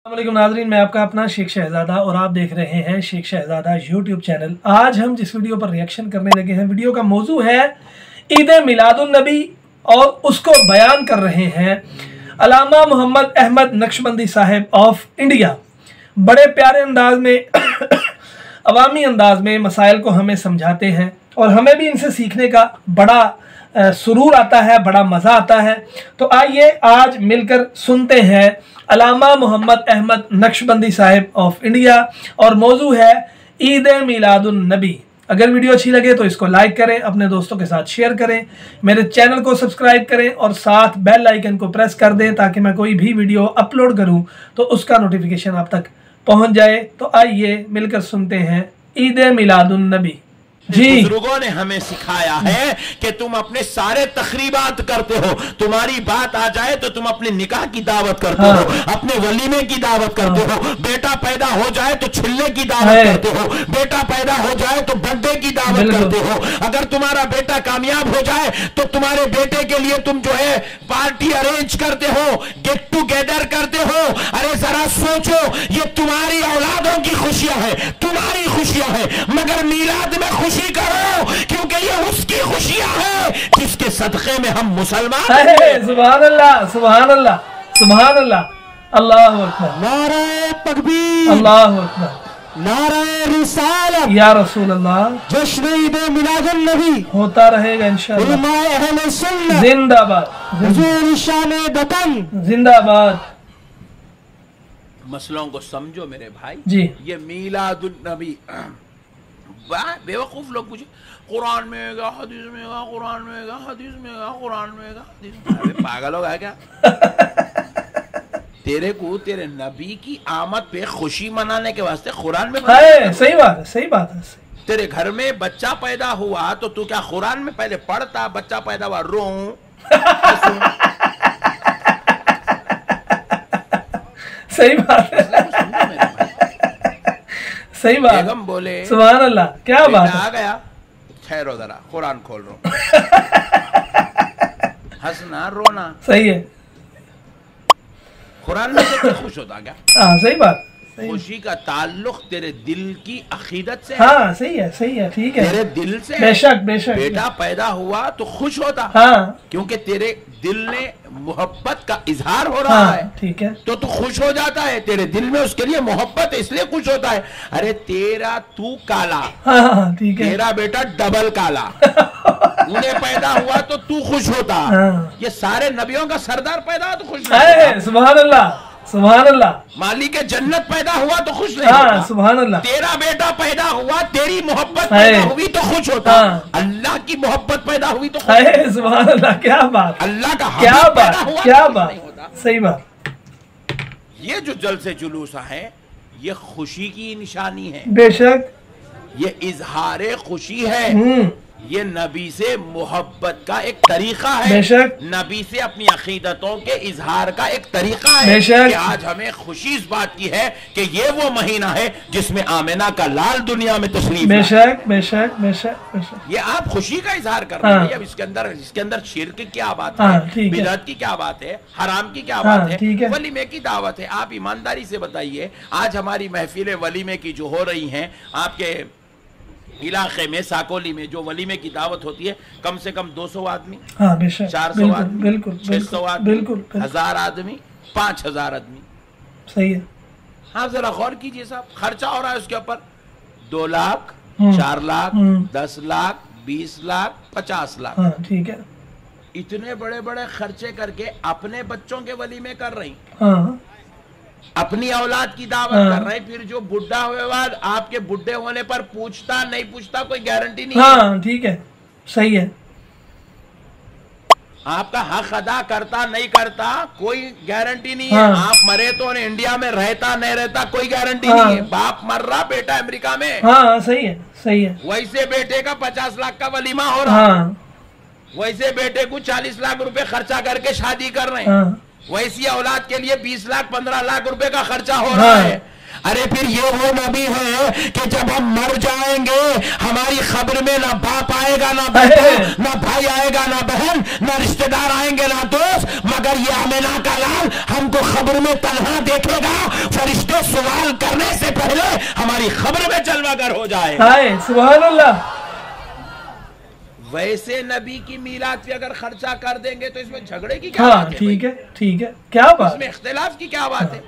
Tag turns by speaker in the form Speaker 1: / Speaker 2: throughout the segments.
Speaker 1: अस्सलामुअलैकुम नाज़रीन, मैं आपका अपना शेख शहजादा और आप देख रहे हैं शेख शहजादा यूट्यूब चैनल। आज हम जिस वीडियो पर रिएक्शन करने लगे हैं, वीडियो का मौजू है ईद मिलादुन नबी और उसको बयान कर रहे हैं अल्लामा मोहम्मद अहमद नक्शबंदी साहब ऑफ इंडिया। बड़े प्यारे अंदाज में अवामी अंदाज में मसाइल को हमें समझाते हैं और हमें भी इनसे सीखने का बड़ा सुरूर आता है, बड़ा मज़ा आता है। तो आइए आज मिलकर सुनते हैं अल्लामा मोहम्मद अहमद नक्शबंदी साहब ऑफ इंडिया और मौजू है ईद मिलादुन नबी। अगर वीडियो अच्छी लगे तो इसको लाइक करें, अपने दोस्तों के साथ शेयर करें, मेरे चैनल को सब्सक्राइब करें और साथ बेल आइकन को प्रेस कर दें ताकि मैं कोई भी वीडियो अपलोड करूं तो उसका नोटिफिकेशन आप तक पहुंच जाए। तो आइए मिलकर सुनते हैं ईद मिलादुन नबी।
Speaker 2: बुजुर्गों ने हमें सिखाया है कि तुम अपने सारे तकरीबात करते हो, तुम्हारी बात आ जाए तो तुम अपने निकाह की दावत करते हो, अपने वलीमे की दावत करते हो, बेटा पैदा हो जाए तो छिल्ले की दावत करते हो, बेटा पैदा हो जाए तो बर्थडे की दावत करते हो, अगर तुम्हारा बेटा कामयाब हो जाए तो तुम्हारे बेटे के लिए तुम जो है पार्टी अरेंज करते हो, गेट टूगेदर करते हो। अरे जरा सोचो, ये तुम्हारी औलादों की खुशियां है, तुम्हारी खुशियां है, मगर मीलाद में खुशी करो क्योंकि ये उसकी खुशियां हैं जिसके सदक़े में हम मुसलमान हैं।
Speaker 1: सुभान अल्लाह, सुभान अल्लाह, सुभान अल्लाह, अल्लाहु अकबर,
Speaker 3: नारे तकबीर,
Speaker 1: अल्लाहु अकबर,
Speaker 3: नारे रिसालत,
Speaker 1: या रसूल अल्लाह।
Speaker 3: जश्न ईद मिलादुन नबी
Speaker 1: होता रहेगा इंशाअल्लाह।
Speaker 3: उलमाए अहले सुन्नत
Speaker 1: जिंदाबाद,
Speaker 3: हुजूर शान वतन
Speaker 1: जिंदाबाद।
Speaker 2: मसलों को समझो मेरे भाई
Speaker 1: जी।
Speaker 2: ये मीलादुन नबी, बेवकूफ लोग पूछे कुरान में होगा, हदीस में होगा, कुरान में होगा, हदीस में होगा, कुरान में होगा, हदीस में। अरे पागल होगा क्या? तेरे को तेरे नबी की आमद पे खुशी मनाने के वास्ते कुरान में
Speaker 1: है। सही बात है, सही बात है।
Speaker 2: तेरे घर में बच्चा पैदा हुआ तो तू क्या कुरान में पहले पढ़ता, बच्चा पैदा हुआ रो
Speaker 1: सही बात है, सही बात।
Speaker 2: बेगम बोले
Speaker 1: सुभान अल्लाह, क्या बात है।
Speaker 2: आ गया, ठहरो जरा कुरान खोल रो हंसना रोना
Speaker 1: सही है।
Speaker 2: कुरान में से खुश होता क्या?
Speaker 1: हाँ सही बात।
Speaker 2: खुशी का ताल्लुक तेरे दिल की अकीदत से है।
Speaker 1: हाँ सही है, सही है, ठीक है,
Speaker 2: तेरे दिल से।
Speaker 1: बेशक बेशक।
Speaker 2: बेटा पैदा हुआ तो खुश होता,
Speaker 1: हाँ,
Speaker 2: क्योंकि तेरे दिल ने मोहब्बत का इजहार हो रहा है,
Speaker 1: ठीक है,
Speaker 2: तो तू खुश हो जाता है। तेरे दिल में उसके लिए मोहब्बत है इसलिए खुश होता है। अरे तेरा तू काला,
Speaker 1: हाँ ठीक है,
Speaker 2: तेरा बेटा डबल काला उन्हें पैदा हुआ तो तू खुश होता। ये सारे नबियों का सरदार पैदा हुआ तो खुश नहीं होता।
Speaker 1: सुभान अल्लाह, सुभान अल्लाह।
Speaker 2: मालिक जन्नत पैदा हुआ तो खुश नहीं
Speaker 1: हाँ,
Speaker 2: होता।
Speaker 1: सुभान अल्लाह।
Speaker 2: तेरा बेटा पैदा हुआ, तेरी मोहब्बत पैदा हुई तो खुश होता। अल्लाह की मोहब्बत पैदा हुई तो खुश
Speaker 1: है। सुभान अल्लाह, क्या बात,
Speaker 2: अल्लाह का
Speaker 1: क्या बात, क्या
Speaker 2: तो
Speaker 1: बात, सही बात।
Speaker 2: ये जो जलसे जुलूस है ये खुशी की निशानी है,
Speaker 1: बेशक,
Speaker 2: ये इजहार खुशी है, ये नबी से मोहब्बत का एक तरीका है,
Speaker 1: बेशक,
Speaker 2: नबी से अपनी अकीदतों के इजहार का एक तरीका है।
Speaker 1: बेशक,
Speaker 2: कि आज हमें खुशी इस बात की है कि ये वो महीना है जिसमें आमिना का लाल दुनिया में तशरीफ।
Speaker 1: बेशक बेशक बेशक बेशक।
Speaker 2: ये आप खुशी का इजहार कर रहे हैं। अब इसके अंदर शिर्क की क्या बात है, बिदअत की क्या बात है, हराम की क्या बात है, वलीमे की दावत है। आप ईमानदारी से बताइए, आज हमारी महफिल वलीमे की जो हो रही हैं आपके इलाके में, साकोली में जो वलीमे की दावत होती है, कम से कम 200 आदमी, 400 आदमी,
Speaker 1: बिल्कुल
Speaker 2: 600 आदमी,
Speaker 1: बिल्कुल
Speaker 2: 1000 आदमी, 5000 आदमी।
Speaker 1: सही है।
Speaker 2: हाँ जरा गौर कीजिए साहब, खर्चा हो रहा है उसके ऊपर 2 लाख, 4 लाख, 10 लाख, 20 लाख, 50 लाख।
Speaker 1: ठीक है,
Speaker 2: इतने बड़े बड़े खर्चे करके अपने बच्चों के वलीमे कर रही, अपनी औलाद की दावत कर रहे, फिर जो बुढ़ा हुए बाद आपके बुढ़े होने पर पूछता नहीं पूछता कोई गारंटी नहीं है।
Speaker 1: ठीक है, सही है।
Speaker 2: आपका हक अदा करता नहीं करता कोई गारंटी नहीं है। आप मरे तो इंडिया में रहता नहीं रहता कोई गारंटी नहीं है। बाप मर रहा, बेटा अमेरिका में,
Speaker 1: सही है, सही है।
Speaker 2: वैसे बेटे का 50 लाख का वलीमा हो रहा, वैसे बेटे को 40 लाख रुपए खर्चा करके शादी कर रहे हैं, वैसी औलाद के लिए 20 लाख 15 लाख रुपए का खर्चा हो रहा है। अरे फिर ये वो नबी है कि जब हम मर जाएंगे हमारी खबर में ना बाप आएगा, ना बेटा, ना भाई आएगा, ना बहन, ना रिश्तेदार आएंगे, ना दोस्त, मगर ये आमिना का लाल हमको खबर में तन्हा देखेगा। फरिश्ते सवाल करने से पहले हमारी खबर में जलवागर हो जाए।
Speaker 1: सुभान अल्लाह।
Speaker 2: वैसे नबी की मीलाद पे अगर खर्चा कर देंगे तो इसमें झगड़े की क्या बात है?
Speaker 1: ठीक है, ठीक है, क्या बात,
Speaker 2: इसमें इख्तिलाफ की क्या बात है?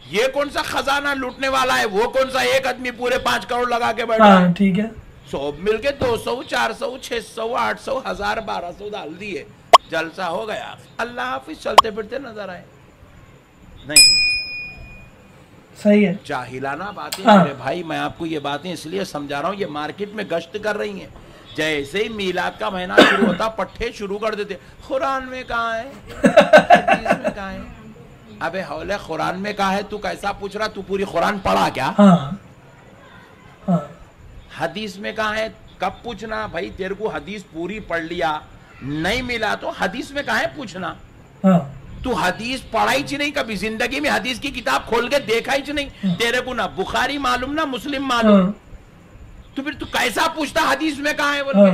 Speaker 2: ये कौन सा खजाना लूटने वाला है, वो कौन सा एक आदमी पूरे 5 करोड़ लगा के बैठा है?
Speaker 1: ठीक है,
Speaker 2: सब मिलके 200, 400, 600, 800, 1000, 1200 डाल दिए, जलसा हो गया। अल्लाह हाफिज, चलते फिरते नजर आए। नहीं,
Speaker 1: सही है,
Speaker 2: जाहिलाना बातें। मेरे भाई, मैं आपको ये बातें इसलिए समझा रहा हूँ, ये मार्केट में गश्त कर रही हैं। जैसे ही मीलाद का महीना शुरू होता पट्टे शुरू कर देते, कुरान में कहाँ है, हदीस में कहाँ है। अबे हौले, कुरान में कहा है, तू कैसा पूछ रहा? तू पूरी कुरान पढ़ा क्या? हदीस में कहा है, कब पूछना भाई? तेरे को हदीस पूरी पढ़ लिया, नहीं मिला तो हदीस में कहा है पूछना? तू हदीस पढ़ाई च नहीं कभी जिंदगी में, हदीस की किताब खोल के देखा ही नहीं। तेरे को ना बुखारी मालूम ना मुस्लिम मालूम, तो फिर तू कैसा पूछता हदीस में कहा है बोल के?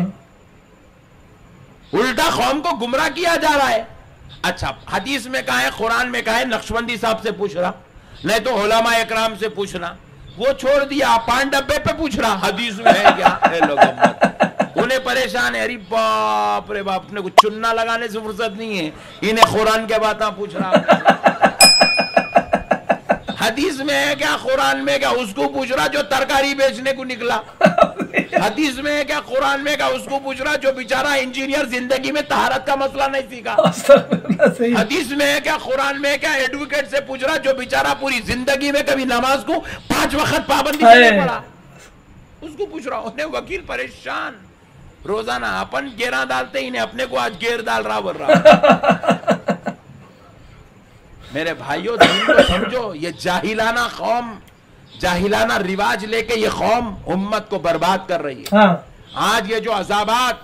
Speaker 2: उल्टा कौम को गुमराह किया जा रहा है। अच्छा, हदीस में कहा है, कुरान में कहा है, नक्शबंदी साहब से पूछ रहा, नहीं तो उलमा इकराम से पूछना, वो छोड़ दिया, पान डब्बे पे पूछ रहा, हदीस में है क्या? लोग उन्हें परेशान है, अरे बाप रे बाप, अपने को चुन्ना लगाने से फुर्सत नहीं है, इन्हें कुरान के बातें पूछ रहा। हदीस में है क्या, कुरान में क्या? उसको पूछ रहा जो तरकारी बेचने को निकला। हदीस में है क्या, कुरान में क्या? उसको पूछ रहा जो बेचारा इंजीनियर जिंदगी में तहारत का मसला नहीं सीखा। हदीस में है क्या, कुरान में क्या? एडवोकेट से पूछ रहा जो बेचारा पूरी जिंदगी में कभी नमाज को 5 वक्त पाबंदी करने पड़ा, उसको पूछ रहा। उन्हें वकील परेशान, रोजाना अपन गेरा डालते, इन्हें अपने को आज गेर डाल रहा बोल रहा। मेरे भाइयों, दीन को समझो। ये जाहिलाना कौम, जाहिलाना रिवाज लेके ये कौम उम्मत को बर्बाद कर रही है। आज ये जो अजाबात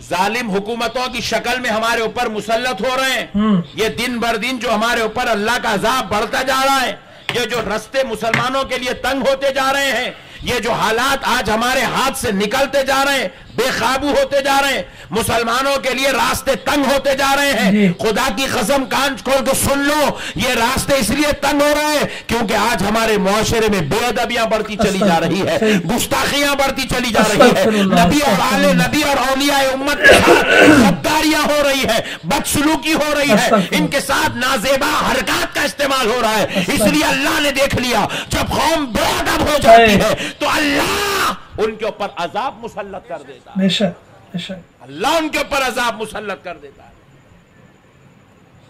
Speaker 2: जालिम हुकूमतों की शक्ल में हमारे ऊपर मुसल्लत हो रहे हैं, ये दिन बर दिन जो हमारे ऊपर अल्लाह का अजाब बढ़ता जा रहा है, ये जो रास्ते मुसलमानों के लिए तंग होते जा रहे हैं, ये जो हालात आज हमारे हाथ से निकलते जा रहे हैं, बेकाबू होते जा रहे हैं, मुसलमानों के लिए रास्ते तंग होते जा रहे हैं। खुदा की कसम, कान खोल के सुन लो, ये रास्ते इसलिए तंग हो रहे हैं क्योंकि आज हमारे मुआशरे में बेअदबियां बढ़ती चली जा रही है, गुस्ताखियां बढ़ती चली जा रही है, नबी और आले नबी और औलिया उम्मत के साथ गद्दारियां हो रही है, बदसलूकी हो रही है, इनके साथ नाजेबा हरकत का इस्तेमाल हो रहा है। इसलिए अल्लाह ने देख लिया, जब कौम बेअदब हो जाती है तो अल्लाह उनके ऊपर अजाब मुसल्लत कर देता है।
Speaker 1: बेशक, बेशक,
Speaker 2: अल्लाह उनके ऊपर अजाब मुसल्लत कर देता है।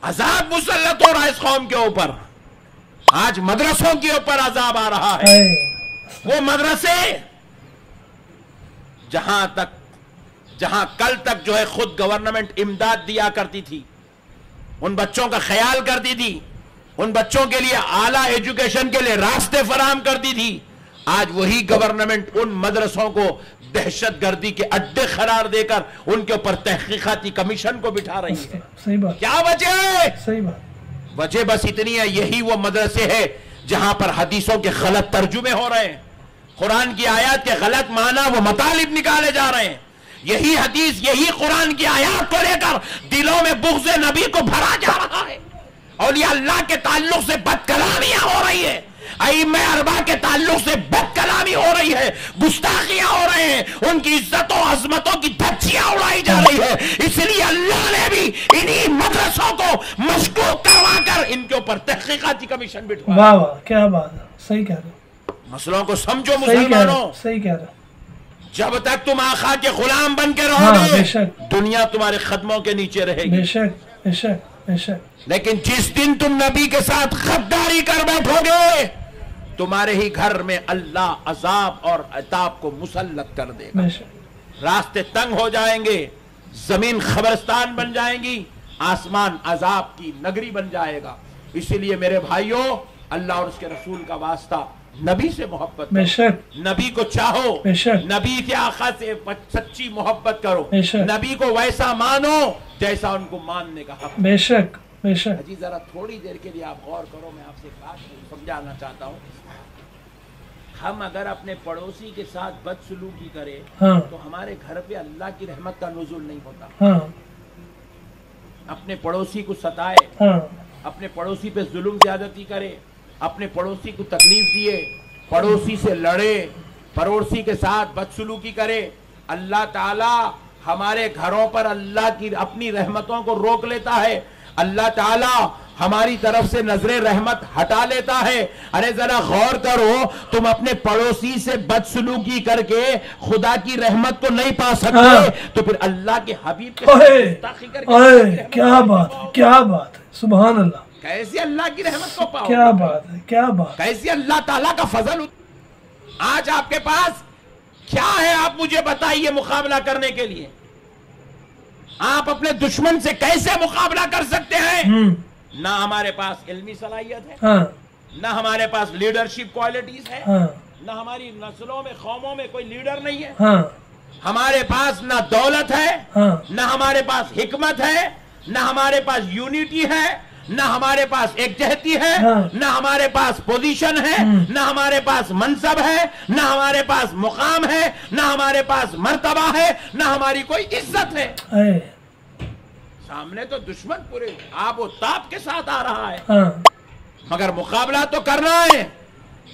Speaker 2: अजाब मुसल्लत हो रहा है इस कौम के ऊपर। आज मदरसों के ऊपर अजाब आ रहा है। वो मदरसे जहां कल तक जो है खुद गवर्नमेंट इमदाद दिया करती थी, उन बच्चों का ख्याल करती थी, उन बच्चों के लिए आला एजुकेशन के लिए रास्ते फराहम करती थी, आज वही गवर्नमेंट उन मदरसों को दहशतगर्दी के अड्डे करार देकर उनके ऊपर तहकीकाती कमीशन को बिठा रही है।
Speaker 1: सही बात।
Speaker 2: क्या वजह है?
Speaker 1: सही बात।
Speaker 2: वजह बस इतनी है, यही वो मदरसे है जहां पर हदीसों के गलत तर्जुमे हो रहे हैं, कुरान की आयत के गलत माना वो मतालिब निकाले जा रहे हैं। यही हदीस, यही कुरान की आयत को लेकर दिलों में बुग़्ज़ नबी को भरा जा रहा है, और ये अल्लाह के ताल्लुक से बदकलामियां हो रही है, अइम्मा अरबा के ताल्लुक से बदकलामी हो रही है, गुस्ताखियां हो रहे हैं, उनकी इज्जतों अजमतों की धज्जियां उड़ाई जा रही है। इसलिए अल्लाह ने भी इन्हीं मदरसों को मशकूक करवाकर इनके ऊपर तहकीकाती कमीशन बिठवाया।
Speaker 1: वाह वाह, क्या बात है, सही कह रहे हो।
Speaker 2: मसलों को समझो मुसलमानों,
Speaker 1: सही कह रहे हो।
Speaker 2: जब तक तुम आका के गुलाम बन के रहोगे, दुनिया तुम्हारे कदमों के नीचे रहेगी।
Speaker 1: बेशक, बेशक, बेशक।
Speaker 2: लेकिन जिस दिन तुम नबी के साथ गद्दारी कर बैठोगे, तुम्हारे ही घर में अल्लाह अजाब और अताब को मुसल्लत कर देगा। रास्ते तंग हो जाएंगे, जमीन खबरस्तान बन जाएंगी, आसमान अजाब की नगरी बन जाएगा। इसीलिए मेरे भाइयों, अल्लाह और उसके रसूल का वास्ता, नबी से मोहब्बत करो, नबी को चाहो, नबी के आका से सच्ची मोहब्बत करो, नबी को वैसा मानो जैसा उनको मानने का हक।
Speaker 1: बेशक, बेशक
Speaker 2: हाजी जरा थोड़ी देर के लिए आप गौर करो, मैं आपसे एक बात समझाना चाहता हूँ। हम अगर अपने पड़ोसी के साथ बदसलूकी करें
Speaker 1: हाँ
Speaker 2: तो हमारे घर पे अल्लाह की रहमत का नुज़ुल नहीं होता।
Speaker 1: हाँ
Speaker 2: अपने पड़ोसी को सताए,
Speaker 1: हाँ
Speaker 2: अपने पड़ोसी पे जुल्म ज्यादती करे, अपने पड़ोसी को तकलीफ दिए, पड़ोसी से लड़े, पड़ोसी के साथ बदसलूकी करे, अल्लाह ताला हमारे घरों पर अल्लाह की अपनी रहमतों को रोक लेता है। अल्लाह ताला हमारी तरफ से नजरे रहमत हटा लेता है। अरे जरा गौर करो, तुम अपने पड़ोसी से बदसलूकी करके खुदा की रहमत को नहीं पा सकते,
Speaker 1: हाँ।
Speaker 2: तो फिर अल्लाह के हबीब के
Speaker 1: ओए
Speaker 2: साथ गुस्ताखी करके
Speaker 1: ओए क्या बात है, क्या बात है, सुभान अल्लाह,
Speaker 2: कैसे अल्लाह की रहमत को पाओ?
Speaker 1: क्या बात है, क्या बात।
Speaker 2: कैसे अल्लाह ताला का फजल। आज आपके पास क्या है, आप मुझे बताइए मुकाबला करने के लिए। आप अपने दुश्मन से कैसे मुकाबला कर सकते हैं? ना हमारे पास इल्मी सलाहियत है,
Speaker 1: हाँ
Speaker 2: ना हमारे पास लीडरशिप क्वालिटीज है,
Speaker 1: हाँ
Speaker 2: ना हमारी नस्लों में कौमों में कोई लीडर नहीं है,
Speaker 1: हाँ
Speaker 2: हमारे पास ना दौलत है,
Speaker 1: हाँ
Speaker 2: ना हमारे पास हिकमत है, ना हमारे पास यूनिटी है, ना हमारे पास एकजहती है,
Speaker 1: हाँ।
Speaker 2: ना हमारे पास पोजीशन है, ना हमारे पास मनसब है, ना हमारे पास मुकाम है, ना हमारे पास मर्तबा है, ना हमारी कोई इज्जत है।
Speaker 1: ऐ,
Speaker 2: सामने तो दुश्मन पूरे आब और ताप के साथ आ रहा है,
Speaker 1: हाँ
Speaker 2: मगर मुकाबला तो करना है।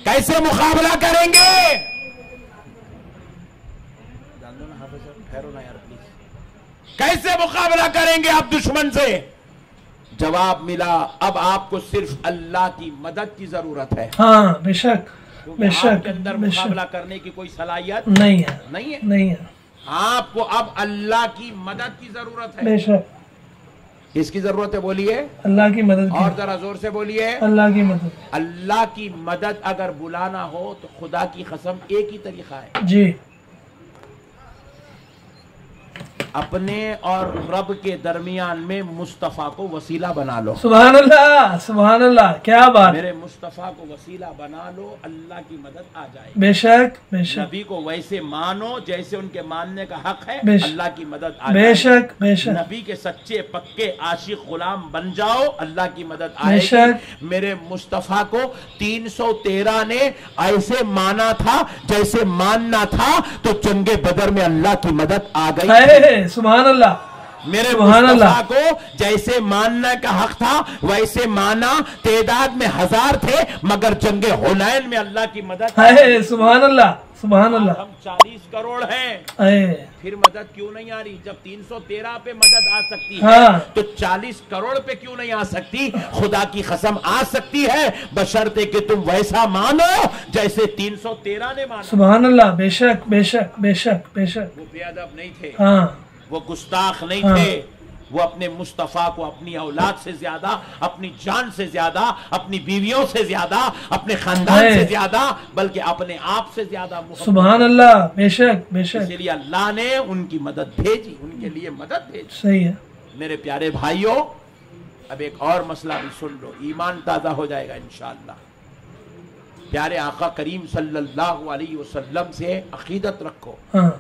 Speaker 2: कैसे मुकाबला करेंगे? जान दो ना हाफिज साहब, ठहरो ना यार प्लीज। कैसे मुकाबला करेंगे आप दुश्मन से? जवाब मिला, अब आपको सिर्फ अल्लाह की मदद की जरूरत है।
Speaker 1: हाँ बेशक
Speaker 2: क्योंकि
Speaker 1: बेशक
Speaker 2: आपके अंदर मुकाबला
Speaker 1: बेशक
Speaker 2: करने की कोई सलाहियत
Speaker 1: नहीं है,
Speaker 2: नहीं है।
Speaker 1: नहीं है,
Speaker 2: आपको अब अल्लाह की मदद की जरूरत है।
Speaker 1: बेशक
Speaker 2: किसकी जरूरत है बोलिए?
Speaker 1: अल्लाह की मदद
Speaker 2: और
Speaker 1: की,
Speaker 2: जरा जोर से बोलिए।
Speaker 1: अल्लाह की मदद।
Speaker 2: अल्लाह की मदद अगर बुलाना हो तो खुदा की कसम एक ही तरीका है,
Speaker 1: जी
Speaker 2: अपने और रब के दरमियान में मुस्तफा को वसीला बना लो।
Speaker 1: सुभान अल्लाह, सुभान अल्लाह, क्या बात।
Speaker 2: मेरे मुस्तफा को वसीला बना लो, अल्लाह की मदद आ जाएगी।
Speaker 1: बेशक बेशक
Speaker 2: नबी को वैसे मानो जैसे उनके मानने का हक है,
Speaker 1: बेशक।
Speaker 2: अल्लाह की मदद आ जाएगी।
Speaker 1: बेशक बेशक
Speaker 2: नबी के सच्चे पक्के आशिक गुलाम बन जाओ, अल्लाह की मदद
Speaker 1: बेशक।
Speaker 2: आएगी। मेरे मुस्तफा को 313 ने ऐसे माना था जैसे मानना था, तो जंगे बदर में अल्लाह की मदद आ गई।
Speaker 1: है, सुभान अल्लाह,
Speaker 2: मेरे
Speaker 1: सुभान
Speaker 2: मुस्तफा
Speaker 1: अल्लाह।
Speaker 2: को जैसे मानने का हक था वैसे माना। तादाद में 1000 थे, मगर जंगे हुनैन में अल्लाह की मदद
Speaker 1: है, सुभान अल्लाह, सुभान अल्लाह।
Speaker 2: हम 40 करोड़ हैं,
Speaker 1: है,
Speaker 2: फिर मदद क्यों नहीं आ रही? जब 313 पे मदद आ सकती है,
Speaker 1: हाँ।
Speaker 2: तो 40 करोड़ पे क्यों नहीं आ सकती? खुदा की कसम आ सकती है, बशर्ते कि तुम वैसा मानो जैसे 313 ने माना।
Speaker 1: सुभान अल्लाह, बेशक बेशक बेशक बेशक।
Speaker 2: वो बेअदब नहीं थे,
Speaker 1: हाँ
Speaker 2: वो गुस्ताख नहीं
Speaker 1: हाँ।
Speaker 2: थे, वो अपने मुस्तफा को अपनी औलाद से ज्यादा, अपनी जान से ज्यादा, अपनी बीवियों से ज्यादा, अपने खानदान
Speaker 1: है।
Speaker 2: से ज्यादा, बल्कि अपने आप से ज्यादा मोहब्बत।
Speaker 1: सुभान अल्लाह, बेशक बेशक।
Speaker 2: इसलिए अल्लाह ने उनकी मदद भेजी, उनके लिए मदद भेजी।
Speaker 1: सही है।
Speaker 2: मेरे प्यारे भाइयों, अब एक और मसला भी सुन लो, ईमान ताजा हो जाएगा इंशाअल्लाह। प्यारे आका करीम सल्लल्लाहु अलैहि वसल्लम से अकीदत रखो।
Speaker 1: हाँ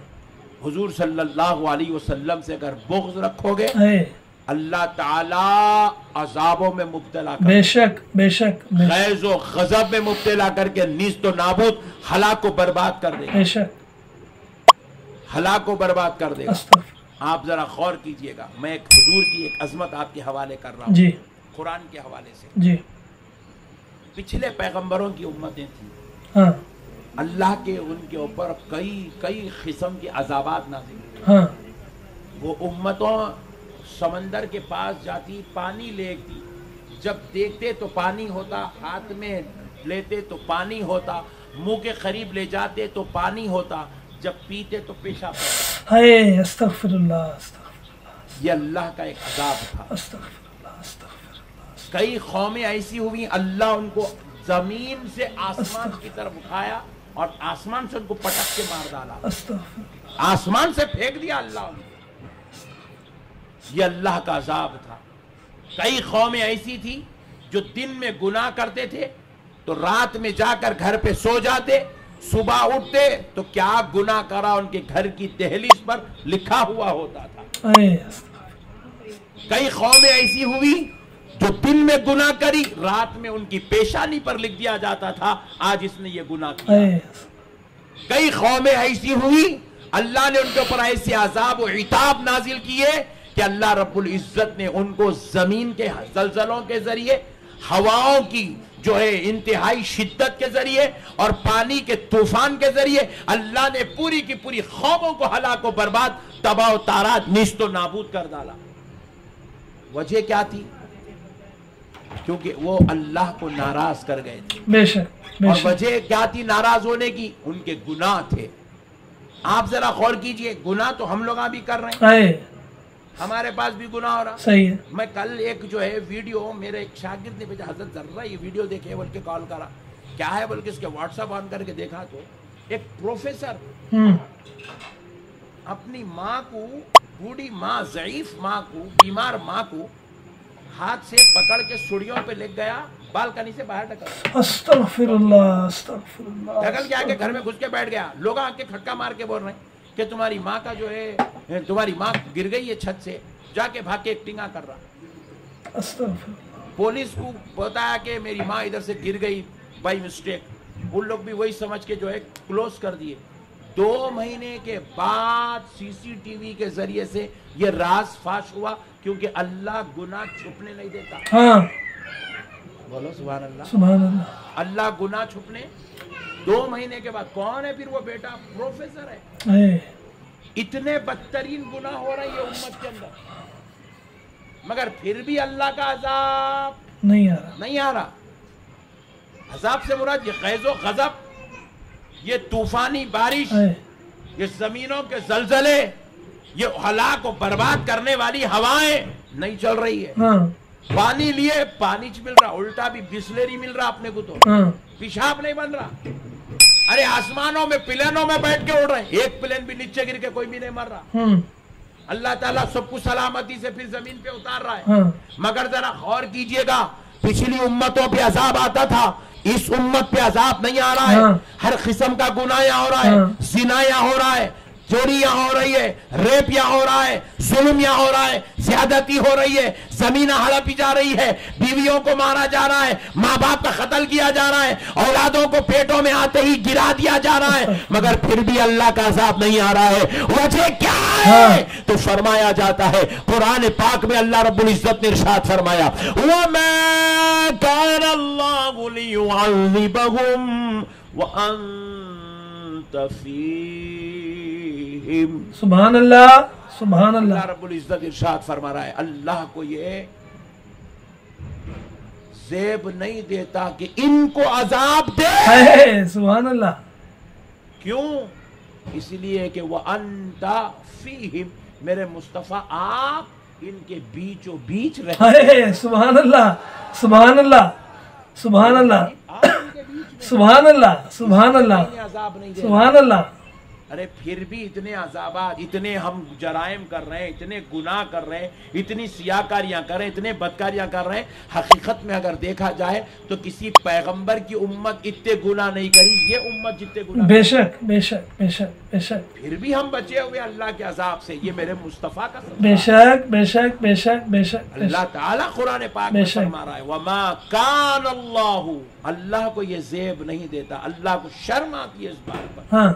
Speaker 2: हुजूर सल्लल्लाहु अलैहि वसल्लम से अगर बुग़्ज़ रखोगे,
Speaker 1: है,
Speaker 2: अल्लाह ताला अजाबों में मुब्तला कर,
Speaker 1: बेशक बेशक बेशक
Speaker 2: गैज़ व गज़ब में मुब्तला करके नीज़ तो नाबूद, हलाक को बर्बाद कर देगा,
Speaker 1: बेशक।
Speaker 2: हलाक को बर्बाद कर देगा।
Speaker 1: अस्तगफिर।
Speaker 2: आप जरा गौर कीजिएगा, मैं एक हुजूर की एक अजमत आपके हवाले कर रहा हूँ,
Speaker 1: जी
Speaker 2: कुरान के हवाले से।
Speaker 1: जी
Speaker 2: पिछले पैगंबरों की उम्मतें थी,
Speaker 1: हाँ
Speaker 2: अल्लाह के उनके ऊपर कई कई किस्म के अजाबात नाज़िल हुए।
Speaker 1: हाँ
Speaker 2: वो उम्मतों समंदर के पास जाती, पानी लेती, जब देखते तो पानी होता, हाथ में लेते तो पानी होता, मुंह के करीब ले जाते तो पानी होता, जब पीते तो पेशाब होता।
Speaker 1: है, अस्तगफिरुल्लाह अस्तगफिरुल्लाह
Speaker 2: ये अल्लाह का एक अजाब था।
Speaker 1: अस्तगफिरुल्लाह अस्तगफिरुल्लाह।
Speaker 2: कई कौमें ऐसी हुई, अल्लाह उनको जमीन से आसमान की तरफ उठाया और आसमान से उनको पटक के मार डाला,
Speaker 1: अस्तगफिरुल्लाह।
Speaker 2: आसमान से फेंक दिया अल्लाह उनको। ये अल्लाह का अजाब था। कई कौमें ऐसी थी जो दिन में गुनाह करते थे तो रात में जाकर घर पे सो जाते, सुबह उठते तो क्या गुनाह करा उनके घर की दहलीज पर लिखा हुआ होता था।
Speaker 1: है, अस्तगफिरुल्लाह।
Speaker 2: कई कौमें ऐसी हुई جو دن میں گناہ کری رات میں ان کی پیشانی پر لکھ دیا جاتا تھا آج اس نے یہ گناہ کیا. کئی قومیں ایسی ہوئی اللہ نے ان کے اوپر ایسے عذاب و عتاب نازل کیے کہ اللہ رب العزت نے ان کو زمین کے زلزلوں کے ذریعے ہواؤں کی جو ہے انتہائی شدت کے ذریعے اور پانی کے طوفان کے ذریعے اللہ نے پوری کی پوری قوموں کو ہلاک و برباد تباہ و تارات نیست و نابود کر ڈالا. وجہ کیا تھی؟ کیونکہ وہ اللہ کو ناراض کر گئے تھے.
Speaker 1: بے شک
Speaker 2: اور وجہ کیا تھی ناراض ہونے کی؟ ان کے گناہ تھے. آپ ذرا غور کیجئے گناہ تو ہم لوگ بھی کر رہے ہیں, ہمارے پاس بھی گناہ ہو رہا.
Speaker 1: صحیح ہے.
Speaker 2: میں کل ایک جو ہے ویڈیو میرے ایک شاگرد نے بھیجا, حضرت ذرا یہ ویڈیو دیکھے بول کے کال کرا, کیا ہے بول کے اس کے واٹس ایپ آن کر کے دیکھا تو ایک پروفیسر اپنی ماں کو, بوڑھی ماں, ضعیف ماں کو, بیمار ماں کو ہاتھ سے پکڑ کے سوڑیوں پہ لے گیا, بالکنی سے باہر ڈھکل.
Speaker 1: استغفر اللہ استغفر اللہ.
Speaker 2: ڈھکل کے آ کے گھر میں گھس کے بیٹھ گیا. لوگ آ کے کھٹکا مار کے بول رہے ہیں کہ تمہاری ماں کا جو ہے, تمہاری ماں گر گئی ہے چھت سے, جا کے بھاگ کے ایک ٹنگا کر رہا.
Speaker 1: استغفر.
Speaker 2: پولیس کو بتایا کہ میری ماں ادھر سے گر گئی بائی مسٹیک. ان لوگ بھی وہی سمجھ کے جو ہے کلوز کر دیے. 2 مہینے کے بعد سی سی ٹی وی کے ذریعے سے یہ راز فاش ہوا, کیونکہ اللہ گناہ چھپنے نہیں دیتا.
Speaker 1: ہاں
Speaker 2: بولو سبحان اللہ.
Speaker 1: سبحان اللہ.
Speaker 2: اللہ گناہ چھپنے. 2 مہینے کے بعد کون ہے پھر وہ بیٹا؟ پروفیسر ہے. اتنے بدترین گناہ ہو رہے ہیں امت کے اندر, مگر پھر بھی اللہ کا عذاب نہیں آ رہا. عذاب سے مراد یہ غیظ و غضب, یہ طوفانی بارش, یہ زمینوں کے زلزلے, یہ ہلاک و برباد کرنے والی ہوائیں نہیں چل رہی ہے. پانی لیے پانی مل رہا, الٹا بھی بسلری مل رہا اپنے کو, تو پیشاب نہیں بن رہا. ارے آسمانوں میں پلینوں میں بیٹھ کے اڑ رہے ہیں, ایک پلین بھی نیچے گر کے کوئی بھی نہیں مر رہا. اللہ تعالیٰ سب کو سلامتی سے پھر زمین پہ اتار رہا ہے. مگر ذرا غور کیجئے گا, پچھلی امتوں پہ عذاب آتا تھا, اس امت پہ عذاب نہیں آ رہا ہے. ہر قسم کا گناہ یہاں ہو رہا ہے, زنا یہاں ہو رہا ہے, چوری یہاں ہو رہی ہے, ریپ یہاں ہو رہا ہے, ظلم یہاں ہو رہا ہے, زیادتی ہو رہی ہے, زمینیں ہڑپی جا رہی ہے, بیویوں کو مارا جا رہا ہے, ماں باپ کا قتل کیا جا رہا ہے, اولادوں کو پیٹوں میں آتے ہی گرا دیا جا رہا ہے, مگر پھر بھی اللہ کا عذاب نہیں آ رہا ہے. وجہ کیا ہے؟ تو فرمایا جاتا ہے قرآن پاک میں اللہ رب العزت نے ارشاد فرمایا, وَمَا كَانَ اللَّهُ لِيُعَذِّبَهُمْ وَأَنْتَ فِيهِمْ.
Speaker 1: سبحان اللہ سبحان اللہ.
Speaker 2: اللہ رب العزت ارشاد فرما رہا ہے اللہ کو یہ زیب نہیں دیتا کہ ان کو عذاب دے.
Speaker 1: سبحان اللہ.
Speaker 2: کیوں؟ اس لیے کہ وَأَنْتَ فِيهِمْ, میرے مصطفیٰ آپ ان کے بیچ و بیچ رہے.
Speaker 1: سبحان اللہ سبحان اللہ سبحان اللہ سبحان اللہ سبحان اللہ سبحان اللہ.
Speaker 2: ارے پھر بھی اتنے عذابات, اتنے ہم جرائم کر رہے ہیں, اتنے گناہ کر رہے ہیں, اتنی سیاکاریاں کر رہے ہیں, اتنے بدکاریاں کر رہے ہیں. حقیقت میں اگر دیکھا جائے تو کسی پیغمبر کی امت اتنے گناہ نہیں کری, یہ امت جتنے گناہ.
Speaker 1: بے شک بے شک بے شک بے شک.
Speaker 2: پھر بھی ہم بچے ہوئے اللہ کے عذاب سے, یہ میرے مصطفیٰ کا صدقہ.
Speaker 1: بے شک بے شک بے شک بے شک.
Speaker 2: اللہ تعالیٰ قرآن پاک میں فرما رہا ہے وَمَا كَانَ اللَّهُ, اللہ کو یہ زیب نہیں دیتا, اللہ کو شرم آتی ہے اس بات پر.
Speaker 1: ہاں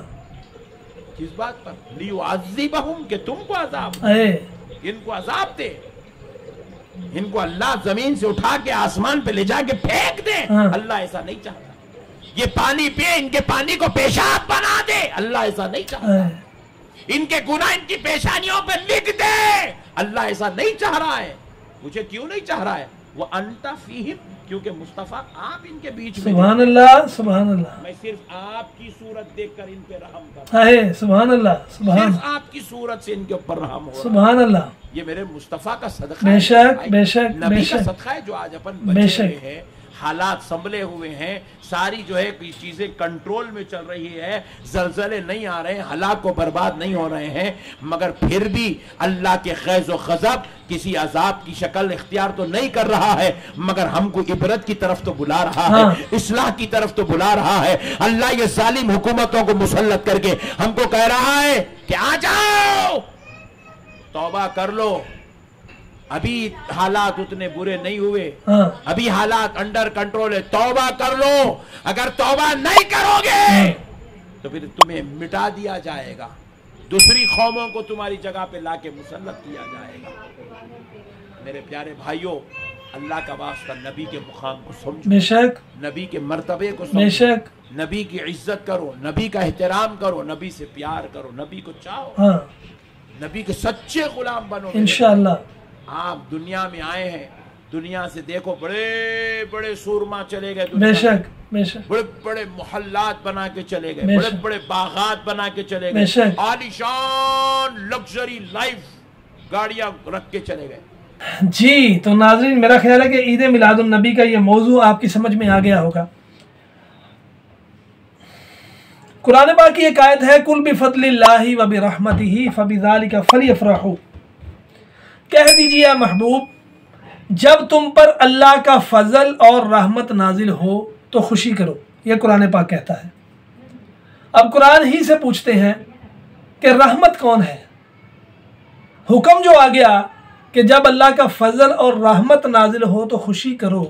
Speaker 2: کس بات پر؟ لِيُعَذِّبَهُمْ, کہ تم کو عذاب, ان کو عذاب دے. ان کو اللہ زمین سے اٹھا کے آسمان پہ لے جا کے پھینک دے. اللہ ایسا نہیں چاہتا. یہ پانی پہ ان کے پانی کو پیشاب بنا دے. اللہ ایسا نہیں چاہتا. ان کے گناہ ان کی پیشانیوں پہ لکھ دے. اللہ ایسا نہیں چاہ رہا ہے. مجھے کیوں نہیں چاہ رہا ہے؟ وَأَنْتَ فِيهِمْ, کیونکہ مصطفیٰ آپ ان کے بیچ میں.
Speaker 1: سبحان اللہ سبحان اللہ.
Speaker 2: میں صرف آپ کی صورت دیکھ کر ان پہ رحم کرتا ہوں.
Speaker 1: سبحان اللہ سبحان.
Speaker 2: صرف آپ کی صورت سے ان کے اوپر رحم ہو.
Speaker 1: سبحان اللہ.
Speaker 2: یہ میرے مصطفیٰ کا صدقہ
Speaker 1: بے شک بے شک بے
Speaker 2: نبی کا
Speaker 1: شک.
Speaker 2: صدقہ ہے جو آج اپن بچے ہوئے ہیں, حالات سنبھلے ہوئے ہیں, ساری جو ہے چیزیں کنٹرول میں چل رہی ہے, زلزلے نہیں آ رہے ہیں, ہلاک و برباد نہیں ہو رہے ہیں, مگر پھر بھی اللہ کے غیظ و غضب کسی عذاب کی شکل اختیار تو نہیں کر رہا ہے, مگر ہم کو عبرت کی طرف تو بلا رہا ہے, اصلاح کی طرف تو بلا رہا ہے. اللہ یہ ظالم حکومتوں کو مسلط کر کے ہم کو کہہ رہا ہے کہ آ جاؤ, توبہ کر لو, अभी हालात उतने बुरे नहीं हुए,
Speaker 1: हाँ।
Speaker 2: अभी हालात अंडर कंट्रोल है। तौबा कर लो। अगर तौबा नहीं करोगे तो फिर तुम्हें मिटा दिया जाएगा, दूसरी कौमों को तुम्हारी जगह पे लाके मुसल्लत किया जाएगा। मेरे प्यारे भाइयों, अल्लाह का वास्ता नबी के मुकाम को समझो,
Speaker 1: बेशक,
Speaker 2: नबी के मर्तबे को समझो,
Speaker 1: बेशक,
Speaker 2: नबी की इज्जत करो, नबी का एहतराम करो, नबी से प्यार करो, नबी को चाहो,
Speaker 1: हाँ,
Speaker 2: नबी के सच्चे गुलाम बनो।
Speaker 1: इंशाअल्लाह।
Speaker 2: आप दुनिया में आए हैं, दुनिया से देखो बड़े बड़े सूरमा चले गए, दुनिया
Speaker 1: बेशक, बेशक,
Speaker 2: बड़े बड़े मोहल्लात बना के चले गए,
Speaker 1: बेशक।
Speaker 2: बड़े बड़े बागात बना के चले गए,
Speaker 1: बेशक।
Speaker 2: आलीशान लग्जरी लाइफ गाड़ियां रख के चले गए।
Speaker 1: जी, तो नाज़रीन, मेरा ख्याल है कि ईद मिलादुन नबी का ये मौजू आपकी समझ में आ गया होगा। कुरान पाक की एक आयत है, कुल बिफद्लिल्लाहि व बिरहमतिही फबिज़ालिका फलियफ़रहू। कह दीजिए या महबूब, जब तुम पर अल्लाह का फजल और रहमत नाजिल हो तो खुशी करो। यह कुरान पाक कहता है। अब कुरान ही से पूछते हैं कि रहमत कौन है। हुक्म जो आ गया कि जब अल्लाह का फजल और रहमत नाजिल हो तो खुशी करो,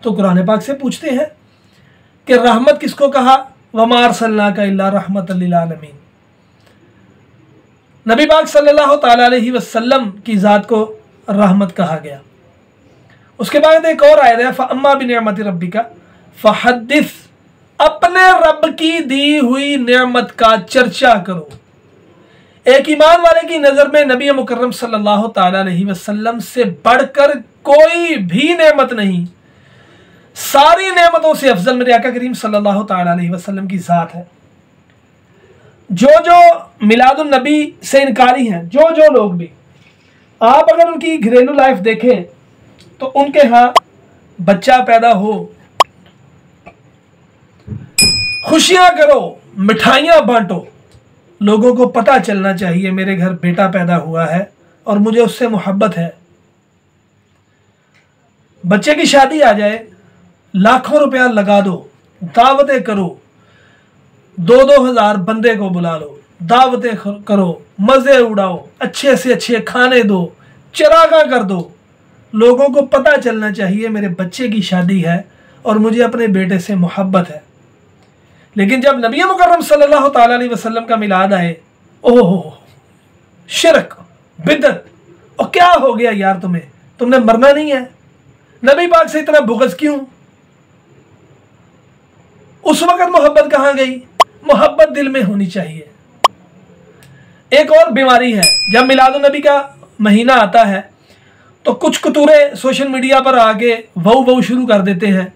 Speaker 1: तो कुरान पाक से पूछते हैं कि रहमत किसको कहा? वमा अरसलनाका इल्ला रहमतल लिल आलमीन। नबी पाक सल्लल्लाहु तआला अलैहि वसल्लम की ज़ात को रहमत कहा गया। उसके बाद एक और आयत है, फ़अम्मा बिनिअमति रब्बिका फ़हद्दिस। अपने रब की दी हुई नेमत का चर्चा करो। एक ईमान वाले की नज़र में नबी मुकर्रम सल्लल्लाहु तआला अलैहि वसल्लम से बढ़कर कोई भी नेमत नहीं, सारी नेमतों से अफजल मेरे आका करीम सल्लल्लाहु तआला अलैहि वसल्लम की ज़ात है। जो मिलादुन नबी से इनकारी हैं, जो लोग भी, आप अगर उनकी घरेलू लाइफ देखें तो उनके यहाँ बच्चा पैदा हो, खुशियां करो, मिठाइयां बांटो, लोगों को पता चलना चाहिए मेरे घर बेटा पैदा हुआ है और मुझे उससे मोहब्बत है। बच्चे की शादी आ जाए, लाखों रुपया लगा दो, दावतें करो, 2-2 हज़ार बंदे को बुला लो, दावतें करो, मज़े उड़ाओ, अच्छे से अच्छे खाने दो, चरागा कर दो, लोगों को पता चलना चाहिए मेरे बच्चे की शादी है और मुझे अपने बेटे से मोहब्बत है। लेकिन जब नबी मुकर्रम सल्लल्लाहु तआला अलैहि वसल्लम का मिलाद आए, ओह शिरक, बिदअत, और क्या हो गया यार, तुमने मरना नहीं है? नबी पाक से इतना बुग़्ज़ क्यों? उस वक़्त मोहब्बत कहाँ गई? मोहब्बत दिल में होनी चाहिए। एक और बीमारी है, जब मिलादुन नबी का महीना आता है तो कुछ कतूरे सोशल मीडिया पर आके वहू शुरू कर देते हैं।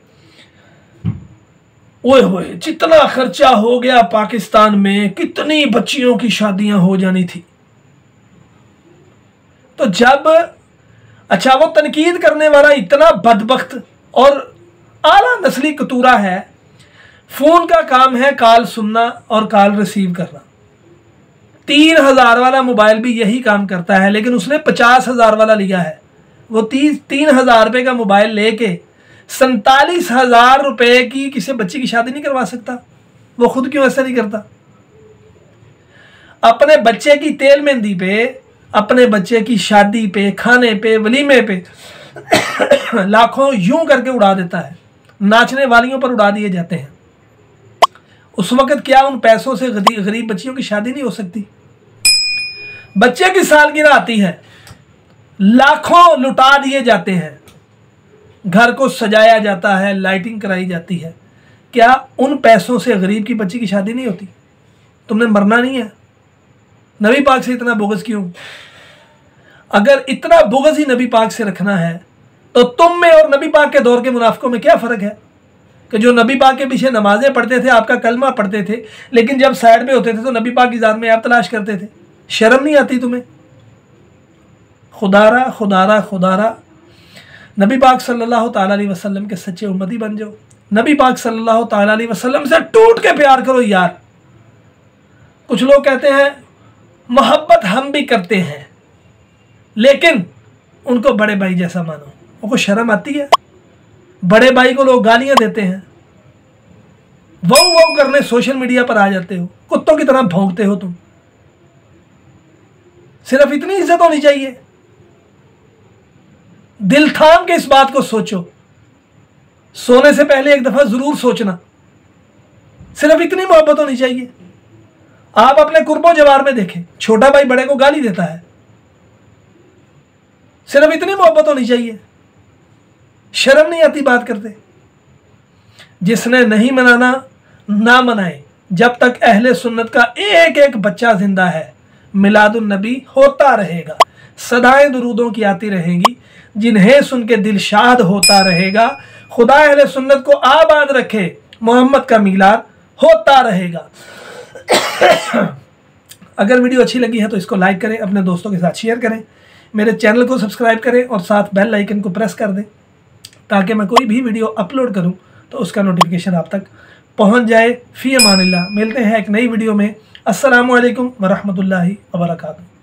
Speaker 1: ओए होए, जितना खर्चा हो गया पाकिस्तान में, कितनी बच्चियों की शादियां हो जानी थी। तो जब अच्छा वो तनकीद करने वाला इतना बदबख्त और आला नस्ली कतूरा है, फ़ोन का काम है कॉल सुनना और कॉल रिसीव करना। 3000 वाला मोबाइल भी यही काम करता है, लेकिन उसने 50,000 वाला लिया है। वो 3,000 रुपये का मोबाइल लेके 47,000 रुपये की किसी बच्ची की शादी नहीं करवा सकता। वो खुद क्यों ऐसा नहीं करता? अपने बच्चे की तेल मेहंदी पे, अपने बच्चे की शादी पे, खाने पे, वलीमे पे लाखों यूं करके उड़ा देता है। नाचने वालियों पर उड़ा दिए जाते हैं। उस वक़्त क्या उन पैसों से गरीब बच्चियों की शादी नहीं हो सकती? बच्चे की सालगिरह आती है, लाखों लुटा दिए जाते हैं, घर को सजाया जाता है, लाइटिंग कराई जाती है। क्या उन पैसों से गरीब की बच्ची की शादी नहीं होती? तुमने मरना नहीं है? नबी पाक से इतना बुग़्ज़ क्यों? अगर इतना बुग़्ज़ ही नबी पाक से रखना है तो तुम में और नबी पाक के दौर के मुनाफिकों में क्या फ़र्क है कि जो नबी पाक के पीछे नमाजें पढ़ते थे, आपका कलमा पढ़ते थे, लेकिन जब साइड पे होते थे तो नबी पाक की ज़ात में आप तलाश करते थे। शर्म नहीं आती तुम्हें? खुदारा नबी पाक सल्लल्लाहु तआला अलैहि वसल्लम के सच्चे उम्मती बन जाओ। नबी पाक सल्लल्लाहु तआला अलैहि वसल्लम से टूट के प्यार करो यार। कुछ लोग कहते हैं मोहब्बत हम भी करते हैं, लेकिन उनको बड़े भाई जैसा मानो। उनको शर्म आती है? बड़े भाई को लोग गालियां देते हैं, वो करने सोशल मीडिया पर आ जाते हो, कुत्तों की तरह भौंकते हो तुम। सिर्फ इतनी इज्जत होनी चाहिए। दिल थाम के इस बात को सोचो, सोने से पहले एक दफा जरूर सोचना। सिर्फ इतनी मोहब्बत होनी चाहिए। आप अपने कुर्बो जवार में देखें, छोटा भाई बड़े को गाली देता है, सिर्फ इतनी मोहब्बत होनी चाहिए। शर्म नहीं आती बात करते। जिसने नहीं मनाना ना मनाए, जब तक अहले सुन्नत का एक एक बच्चा जिंदा है मिलादुन नबी होता रहेगा, सदाएं दुरूदों की आती रहेंगी, जिन्हें सुन के दिल शाद होता रहेगा। खुदा अहले सुन्नत को आबाद रखे, मोहम्मद का मिलाद होता रहेगा। अगर वीडियो अच्छी लगी है तो इसको लाइक करें, अपने दोस्तों के साथ शेयर करें, मेरे चैनल को सब्सक्राइब करें और साथ बेल आइकन को प्रेस कर दें ताकि मैं कोई भी वीडियो अपलोड करूं तो उसका नोटिफिकेशन आप तक पहुंच जाए। फी अमानिल्लाह। मिलते हैं एक नई वीडियो में। अस्सलामु अलैकुम वरहमतुल्लाहि वबरकातुहू।